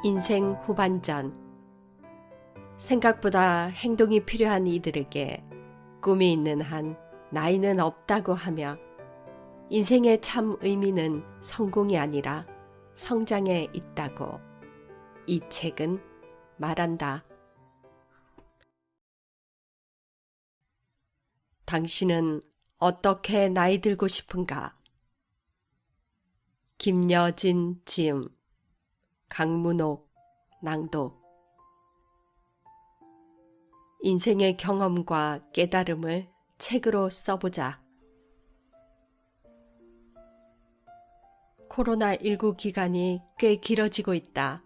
인생 후반전. 생각보다 행동이 필요한 이들에게 꿈이 있는 한 나이는 없다고 하며 인생의 참 의미는 성공이 아니라 성장에 있다고 이 책은 말한다. 당신은 어떻게 나이 들고 싶은가? 김여진 지음, 강문옥 낭독. 인생의 경험과 깨달음을 책으로 써보자. 코로나19 기간이 꽤 길어지고 있다.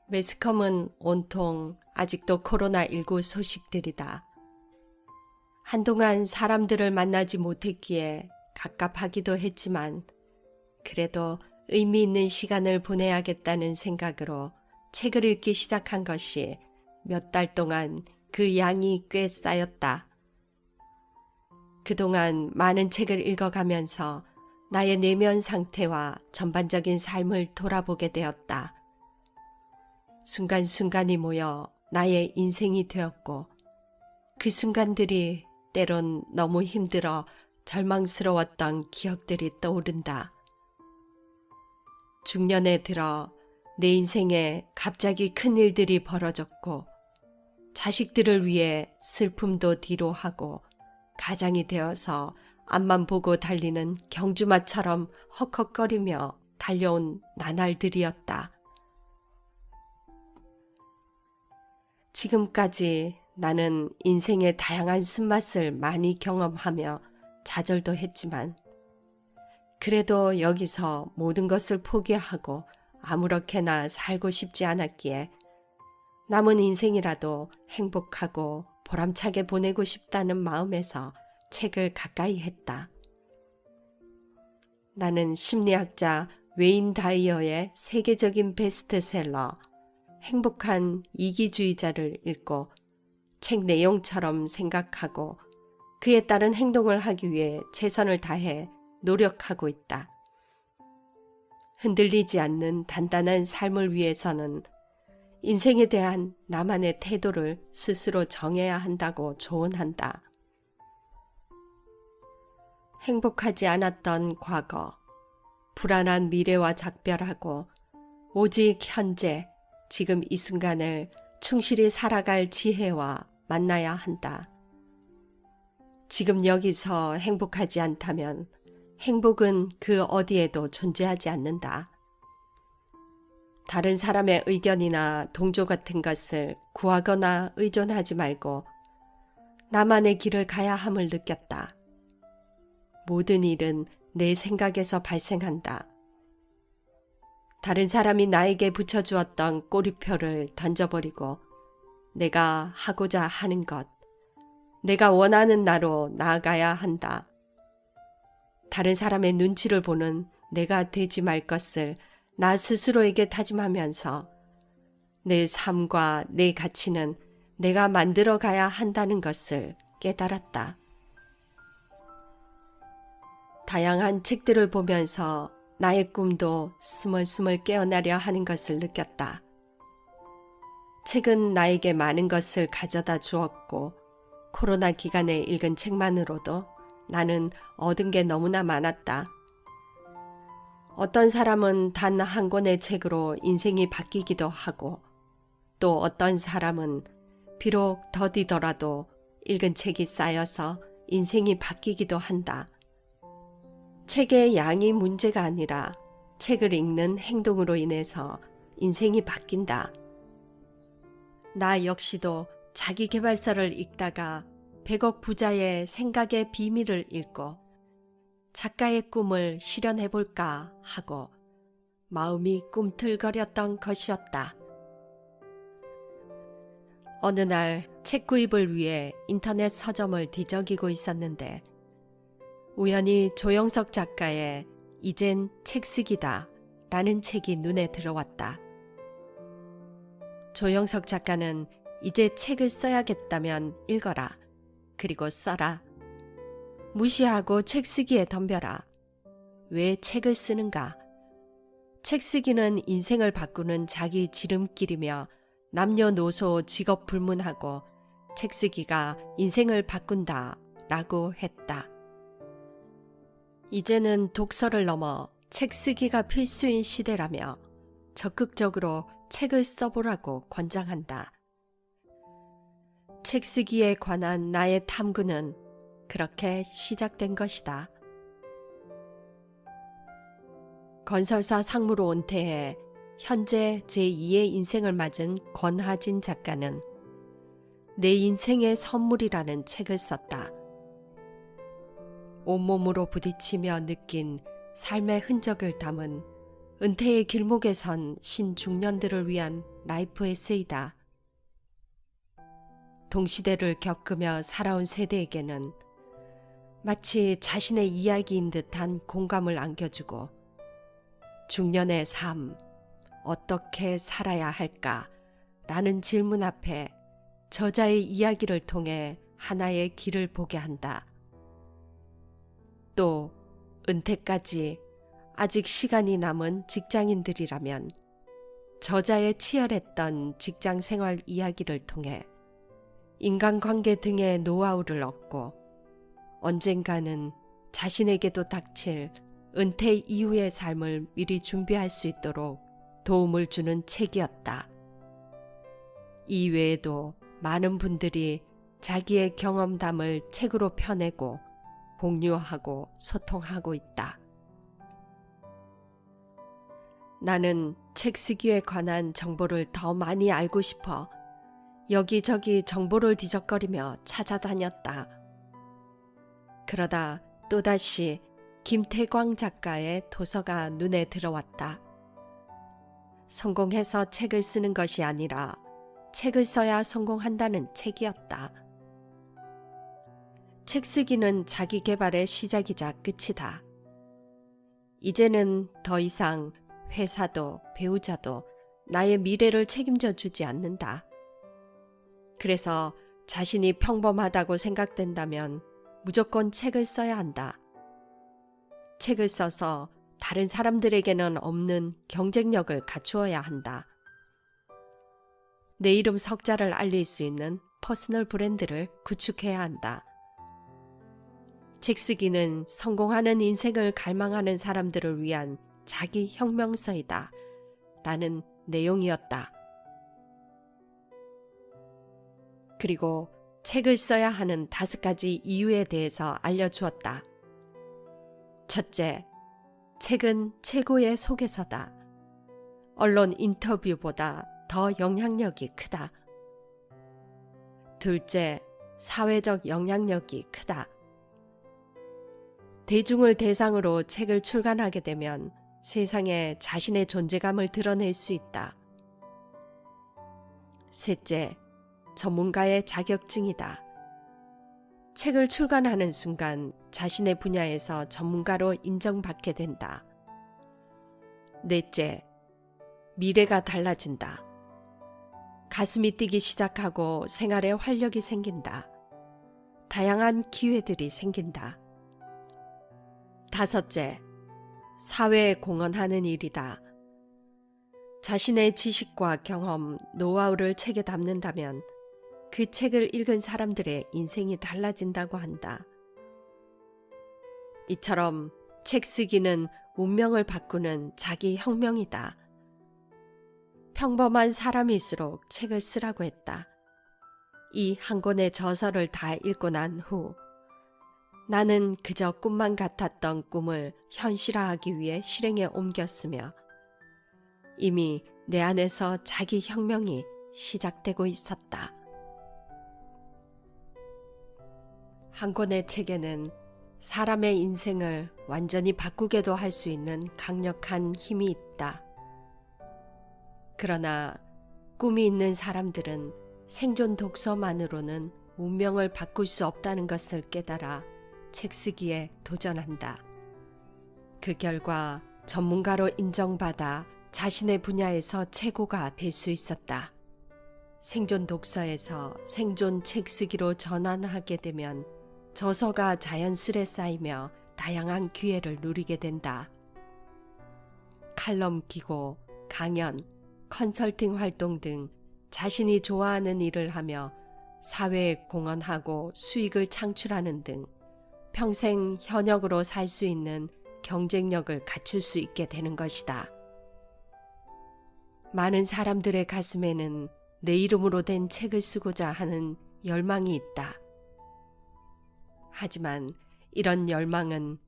매스컴은 온통 아직도 코로나19 소식들이다. 한동안 사람들을 만나지 못했기에 갑갑하기도 했지만 그래도 의미 있는 시간을 보내야겠다는 생각으로 책을 읽기 시작한 것이 몇 달 동안 그 양이 꽤 쌓였다. 그동안 많은 책을 읽어가면서 나의 내면 상태와 전반적인 삶을 돌아보게 되었다. 순간순간이 모여 나의 인생이 되었고 그 순간들이 때론 너무 힘들어 절망스러웠던 기억들이 떠오른다. 중년에 들어 내 인생에 갑자기 큰 일들이 벌어졌고 자식들을 위해 슬픔도 뒤로 하고 가장이 되어서 앞만 보고 달리는 경주마처럼 헉헉거리며 달려온 나날들이었다. 지금까지 나는 인생의 다양한 쓴맛을 많이 경험하며 좌절도 했지만 그래도 여기서 모든 것을 포기하고 아무렇게나 살고 싶지 않았기에 남은 인생이라도 행복하고 보람차게 보내고 싶다는 마음에서 책을 가까이 했다. 나는 심리학자 웨인 다이어의 세계적인 베스트셀러 행복한 이기주의자를 읽고 책 내용처럼 생각하고 그에 따른 행동을 하기 위해 최선을 다해 노력하고 있다. 흔들리지 않는 단단한 삶을 위해서는 인생에 대한 나만의 태도를 스스로 정해야 한다고 조언한다. 행복하지 않았던 과거, 불안한 미래와 작별하고 오직 현재, 지금 이 순간을 충실히 살아갈 지혜와 만나야 한다. 지금 여기서 행복하지 않다면 행복은 그 어디에도 존재하지 않는다. 다른 사람의 의견이나 동조 같은 것을 구하거나 의존하지 말고 나만의 길을 가야 함을 느꼈다. 모든 일은 내 생각에서 발생한다. 다른 사람이 나에게 붙여주었던 꼬리표를 던져버리고 내가 하고자 하는 것, 내가 원하는 나로 나아가야 한다. 다른 사람의 눈치를 보는 내가 되지 말 것을 나 스스로에게 다짐하면서 내 삶과 내 가치는 내가 만들어 가야 한다는 것을 깨달았다. 다양한 책들을 보면서 나의 꿈도 스멀스멀 깨어나려 하는 것을 느꼈다. 책은 나에게 많은 것을 가져다 주었고 코로나 기간에 읽은 책만으로도 나는 얻은 게 너무나 많았다. 어떤 사람은 단 한 권의 책으로 인생이 바뀌기도 하고 또 어떤 사람은 비록 더디더라도 읽은 책이 쌓여서 인생이 바뀌기도 한다. 책의 양이 문제가 아니라 책을 읽는 행동으로 인해서 인생이 바뀐다. 나 역시도 자기계발서를 읽다가 100억 부자의 생각의 비밀을 읽고 작가의 꿈을 실현해볼까 하고 마음이 꿈틀거렸던 것이었다. 어느 날 책 구입을 위해 인터넷 서점을 뒤적이고 있었는데 우연히 조영석 작가의 이젠 책쓰기다 라는 책이 눈에 들어왔다. 조영석 작가는 이제 책을 써야겠다면 읽어라. 그리고 써라. 무시하고 책 쓰기에 덤벼라. 왜 책을 쓰는가? 책 쓰기는 인생을 바꾸는 자기 지름길이며 남녀노소 직업 불문하고 책 쓰기가 인생을 바꾼다 라고 했다. 이제는 독서를 넘어 책 쓰기가 필수인 시대라며 적극적으로 책을 써보라고 권장한다. 책 쓰기에 관한 나의 탐구는 그렇게 시작된 것이다. 건설사 상무로 은퇴해 현재 제2의 인생을 맞은 권하진 작가는 내 인생의 선물이라는 책을 썼다. 온몸으로 부딪히며 느낀 삶의 흔적을 담은 은퇴의 길목에 선 신중년들을 위한 라이프 에세이다. 동시대를 겪으며 살아온 세대에게는 마치 자신의 이야기인 듯한 공감을 안겨주고 중년의 삶, 어떻게 살아야 할까? 라는 질문 앞에 저자의 이야기를 통해 하나의 길을 보게 한다. 또 은퇴까지 아직 시간이 남은 직장인들이라면 저자의 치열했던 직장 생활 이야기를 통해 인간관계 등의 노하우를 얻고 언젠가는 자신에게도 닥칠 은퇴 이후의 삶을 미리 준비할 수 있도록 도움을 주는 책이었다. 이 외에도 많은 분들이 자기의 경험담을 책으로 펴내고 공유하고 소통하고 있다. 나는 책 쓰기에 관한 정보를 더 많이 알고 싶어 여기저기 정보를 뒤적거리며 찾아다녔다. 그러다 또다시 김태광 작가의 도서가 눈에 들어왔다. 성공해서 책을 쓰는 것이 아니라 책을 써야 성공한다는 책이었다. 책 쓰기는 자기 개발의 시작이자 끝이다. 이제는 더 이상 회사도 배우자도 나의 미래를 책임져 주지 않는다. 그래서 자신이 평범하다고 생각된다면 무조건 책을 써야 한다. 책을 써서 다른 사람들에게는 없는 경쟁력을 갖추어야 한다. 내 이름 석자를 알릴 수 있는 퍼스널 브랜드를 구축해야 한다. 책 쓰기는 성공하는 인생을 갈망하는 사람들을 위한 자기 혁명서이다. 라는 내용이었다. 그리고 책을 써야 하는 5가지 이유에 대해서 알려주었다. 첫째, 책은 최고의 소개서다. 언론 인터뷰보다 더 영향력이 크다. 둘째, 사회적 영향력이 크다. 대중을 대상으로 책을 출간하게 되면 세상에 자신의 존재감을 드러낼 수 있다. 셋째, 전문가의 자격증이다. 책을 출간하는 순간 자신의 분야에서 전문가로 인정받게 된다. 넷째, 미래가 달라진다. 가슴이 뛰기 시작하고 생활에 활력이 생긴다. 다양한 기회들이 생긴다. 다섯째, 사회에 공헌하는 일이다. 자신의 지식과 경험, 노하우를 책에 담는다면 그 책을 읽은 사람들의 인생이 달라진다고 한다. 이처럼 책 쓰기는 운명을 바꾸는 자기 혁명이다. 평범한 사람일수록 책을 쓰라고 했다. 이 한 권의 저서를 다 읽고 난 후 나는 그저 꿈만 같았던 꿈을 현실화하기 위해 실행에 옮겼으며 이미 내 안에서 자기 혁명이 시작되고 있었다. 한 권의 책에는 사람의 인생을 완전히 바꾸게도 할 수 있는 강력한 힘이 있다. 그러나 꿈이 있는 사람들은 생존 독서만으로는 운명을 바꿀 수 없다는 것을 깨달아 책 쓰기에 도전한다. 그 결과 전문가로 인정받아 자신의 분야에서 최고가 될 수 있었다. 생존 독서에서 생존 책 쓰기로 전환하게 되면 저서가 자연스레 쌓이며 다양한 기회를 누리게 된다. 칼럼 기고, 강연, 컨설팅 활동 등 자신이 좋아하는 일을 하며 사회에 공헌하고 수익을 창출하는 등 평생 현역으로 살 수 있는 경쟁력을 갖출 수 있게 되는 것이다. 많은 사람들의 가슴에는 내 이름으로 된 책을 쓰고자 하는 열망이 있다. 하지만 이런 열망은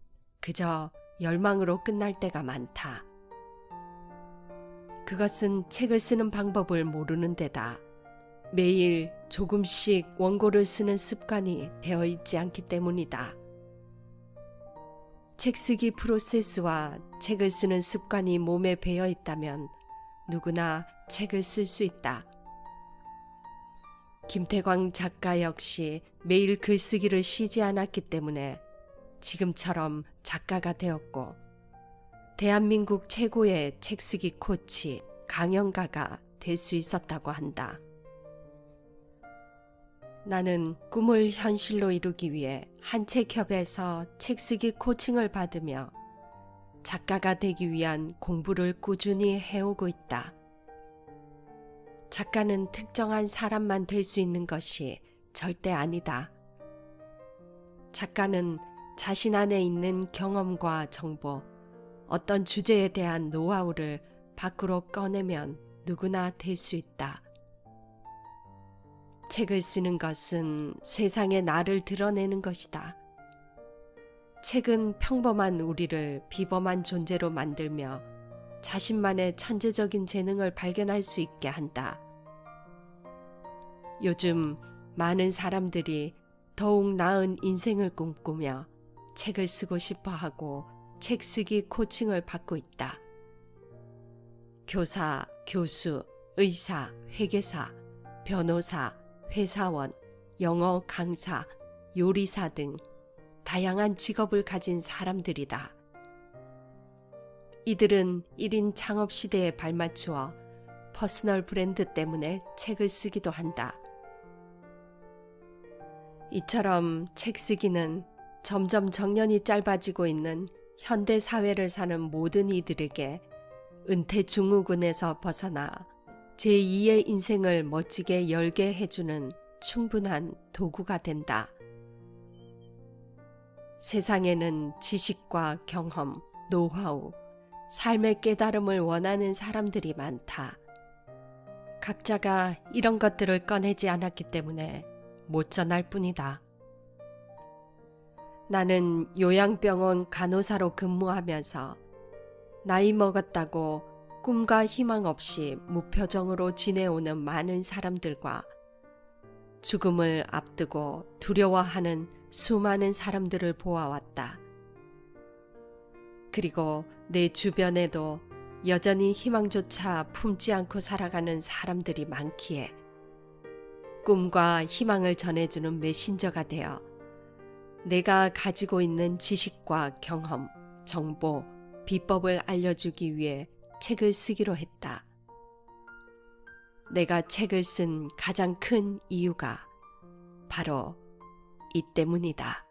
그저 열망으로 끝날 때가 많다. 그것은 책을 쓰는 방법을 모르는 데다 매일 조금씩 원고를 쓰는 습관이 되어 있지 않기 때문이다. 책 쓰기 프로세스와 책을 쓰는 습관이 몸에 배어 있다면 누구나 책을 쓸 수 있다. 김태광 작가 역시 매일 글쓰기를 쉬지 않았기 때문에 지금처럼 작가가 되었고 대한민국 최고의 책쓰기 코치, 강연가가 될 수 있었다고 한다. 나는 꿈을 현실로 이루기 위해 한책협에서 책쓰기 코칭을 받으며 작가가 되기 위한 공부를 꾸준히 해오고 있다. 작가는 특정한 사람만 될 수 있는 것이 절대 아니다. 작가는 자신 안에 있는 경험과 정보, 어떤 주제에 대한 노하우를 밖으로 꺼내면 누구나 될 수 있다. 책을 쓰는 것은 세상에 나를 드러내는 것이다. 책은 평범한 우리를 비범한 존재로 만들며 자신만의 천재적인 재능을 발견할 수 있게 한다. 요즘 많은 사람들이 더욱 나은 인생을 꿈꾸며 책을 쓰고 싶어 하고 책 쓰기 코칭을 받고 있다. 교사, 교수, 의사, 회계사, 변호사, 회사원, 영어 강사, 요리사 등 다양한 직업을 가진 사람들이다. 이들은 1인 창업 시대에 발맞추어 퍼스널 브랜드 때문에 책을 쓰기도 한다. 이처럼 책 쓰기는 점점 정년이 짧아지고 있는 현대 사회를 사는 모든 이들에게 은퇴 증후군에서 벗어나 제2의 인생을 멋지게 열게 해주는 충분한 도구가 된다. 세상에는 지식과 경험, 노하우, 삶의 깨달음을 원하는 사람들이 많다. 각자가 이런 것들을 꺼내지 않았기 때문에 못 전할 뿐이다. 나는 요양병원 간호사로 근무하면서 나이 먹었다고 꿈과 희망 없이 무표정으로 지내오는 많은 사람들과 죽음을 앞두고 두려워하는 수많은 사람들을 보아왔다. 그리고 내 주변에도 여전히 희망조차 품지 않고 살아가는 사람들이 많기에 꿈과 희망을 전해주는 메신저가 되어 내가 가지고 있는 지식과 경험, 정보, 비법을 알려주기 위해 책을 쓰기로 했다. 내가 책을 쓴 가장 큰 이유가 바로 이 때문이다.